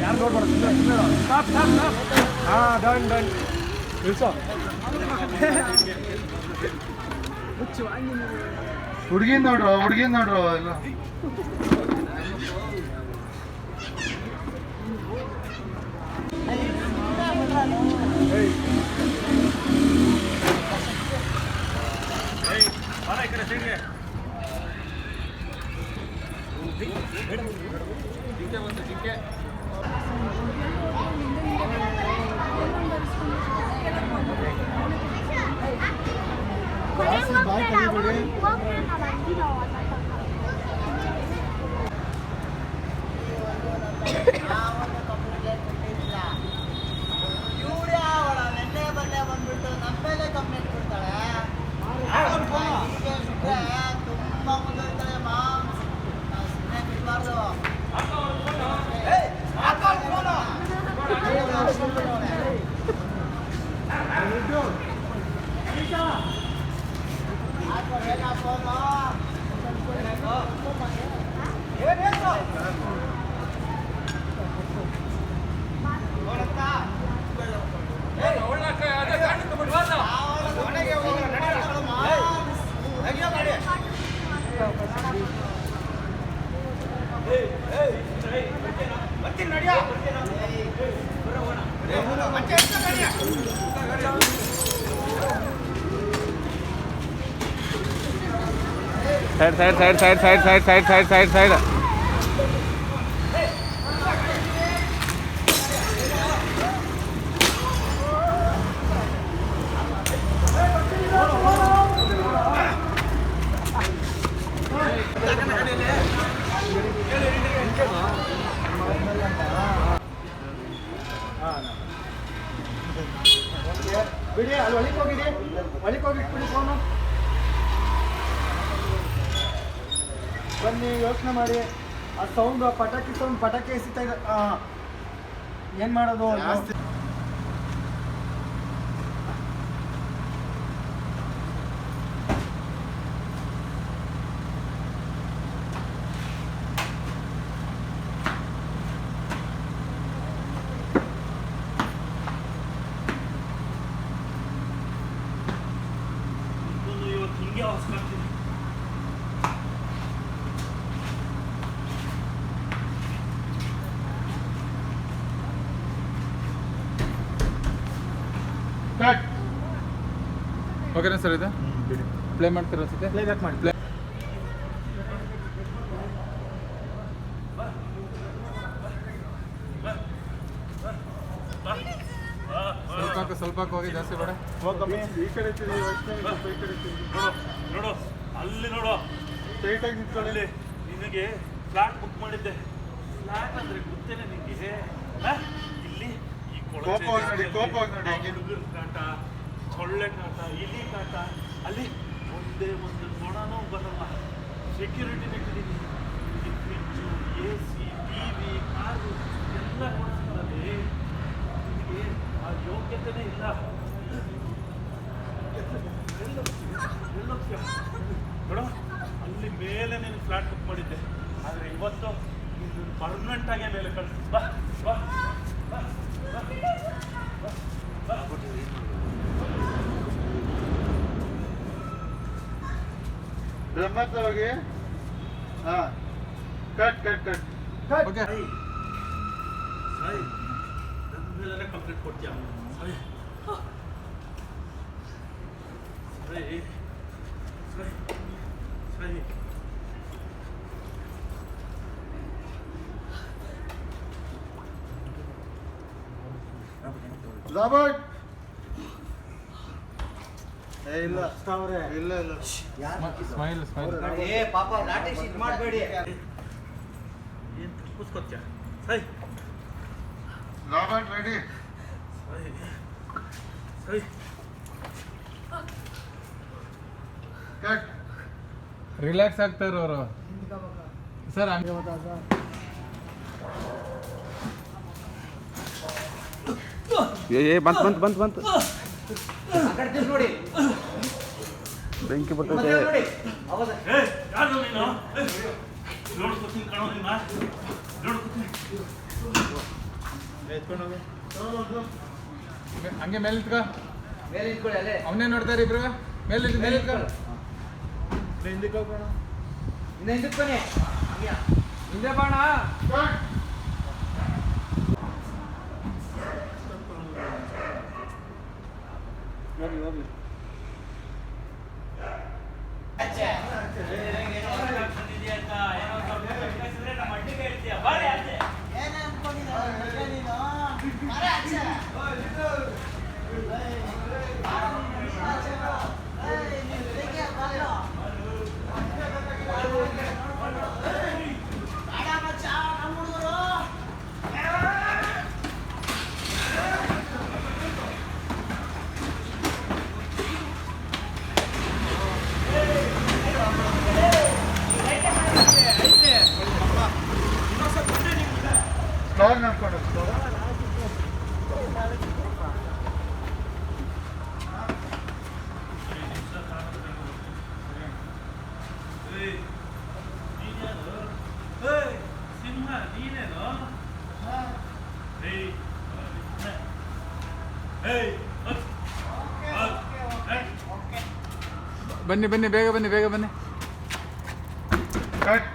ಯಾರು ನೋಡ್ಬಾರ್ದು stop stop stop. ಹಾಂ done done ಇಳಿಸೋ. ಹುಡುಗಿನ ನೋಡ್ರು ಎಲ್ಲ. ಸೈಡ್. ಬಿಡಿ, ಅಲ್ಲಿ ಒಳಗೆ ಹೋಗಿಟ್ಬಿಡಿ ಫೋನು. ಬನ್ನಿ, ಯೋಚನೆ ಮಾಡಿ. ಆ ಸೌಂಡ್ ಪಟಾಕಿ ಎಸಿತಾ ಇದೆ. ಏನು ಮಾಡೋದು? ಓಕೆನಾ ಸರ್? ಇದು ಪ್ಲೇ ಮಾಡ್ತೀರಾ ಅನ್ಸುತ್ತೆ? ಪ್ಲೇಬ್ಯಾಕ್ ಮಾಡಿ. ಸ್ವಲ್ಪ ಹೋಗಿ, ಜಾಸ್ತಿ ಬೇಡ. ಈ ಕಡೆ ನೋಡು, ಅಲ್ಲಿ ನೋಡು, ಸ್ಟ್ರೈಟಾಗಿ ನಿಂತ್ಕೊಳ್ಳಿ. ನಿನಗೆ ಫ್ಲಾಟ್ ಬುಕ್ ಮಾಡಿದ್ದೆ. ಫ್ಲಾಟ್ ಅಂದ್ರೆ ಗೊತ್ತೇನೆ ನಿನಗೆ? ಇಲ್ಲಿ ಈ ಕೋಪವಾಗಿ ನೋಡಿ. ಹುಡುಗರ ಕಾಟ, ಸೊಳ್ಳೆ ಕಾಟ, ಇಲಿ ಕಾಟ. ಅಲ್ಲಿ ಒಂದೇ ಒಂದು ಕೊಡನೂ ಬರಲ್ಲ. ಸೆಕ್ಯೂರಿಟಿ ಇಟ್ಟಿದ್ದೀನಿ. ಫ್ರಿಡ್ಜು, AC, TV, ಕಾರು ಎಲ್ಲ ಕೊಡಿಸ್ತಾರೆ. ನಿನಗೆ ಆ ಯೋಗ್ಯತೆನೇ ಇಲ್ಲ. ನೋಡು, ಅಲ್ಲಿ ಮೇಲೆ ನೀನು ಫ್ಲಾಟ್ ಬುಕ್ ಮಾಡಿದ್ದೆ. ಆದರೆ ಇವತ್ತು ಪರ್ಮನೆಂಟ್ ಆಗೇ ಮೇಲೆ ಕಳಿಸ್. ಬಾ ಬಾ ಬಾ ಬ್ರಹ್ಮೋತ್ಸವಗೆ ಕಟ್ ಓಕೆ. ನನ್ನ ಮೇಲೆ ಕಂಪ್ಲೀಟ್ ಕೊಡ್ತೀಯ? ಸರಿ ಸರಿ ಸರಿ. ರಾಬರ್ಟ್ ಇಲ್ಲ ಇಲ್ಲ ಇಲ್ಲ. ಸ್ಮೈಲ್ ಪಾಪ ನಾಟೇಶ್ ಇದು ಮಾಡಬೇಡಿ. ಏನು ತಪ್ಪಿಸ್ಕೊತ್ಯ? ಸರಿ ರಾಬರ್ಟ್ ರೆಡಿ. ಸರಿ ಸರಿ. ಕಟ್. ರಿಲ್ಯಾಕ್ಸ್ ಆಗ್ತಾರೆ ಅವರು ಸರ್. ಬಂತು ಆ ಕಡೆ ತಿರ್ಗಿ ನೋಡಿ. ಬೆಂಕಿ ಮತ್ತೆ ಬರ್ತೈತೆ. ನೋಡಿ ಹೌದಾ ಏ ಯಾರು ನೀನು ನೋಡ್ಕೊತೀನಿ ಕಣೋ ನಿನ್ನ ನೋಡ್ಕೊತೀನಿ ಹಂಗೆ ಮೇಲೆ ನಿಂತ್ಕೊ. ಮೇಲೆ ನಿಂತ್ಕೊಳ್ಳಿ ಅಲ್ಲೇ ಅವನೇ ನೋಡ್ತಾರೆ ಇಬ್ರು. ಮೇಲೆ ನಿಂತ್ಕೊ. ಇನ್ನ ಹಿಂದಕ್ಕೆ ಬನ್ನಿ ಹಂಗೆ ಹಿಂದೆ ಬಾಣ. ಹೋಗ್ಲಿ ಹೋಗ್ಲಿ ಸ್ಲೋರ್ ನೋಡ್ಕೊಂಡು ಸಿಂಹ ನೀನೇನು ಬನ್ನಿ ಬೇಗ ಬನ್ನಿ. ಕಟ್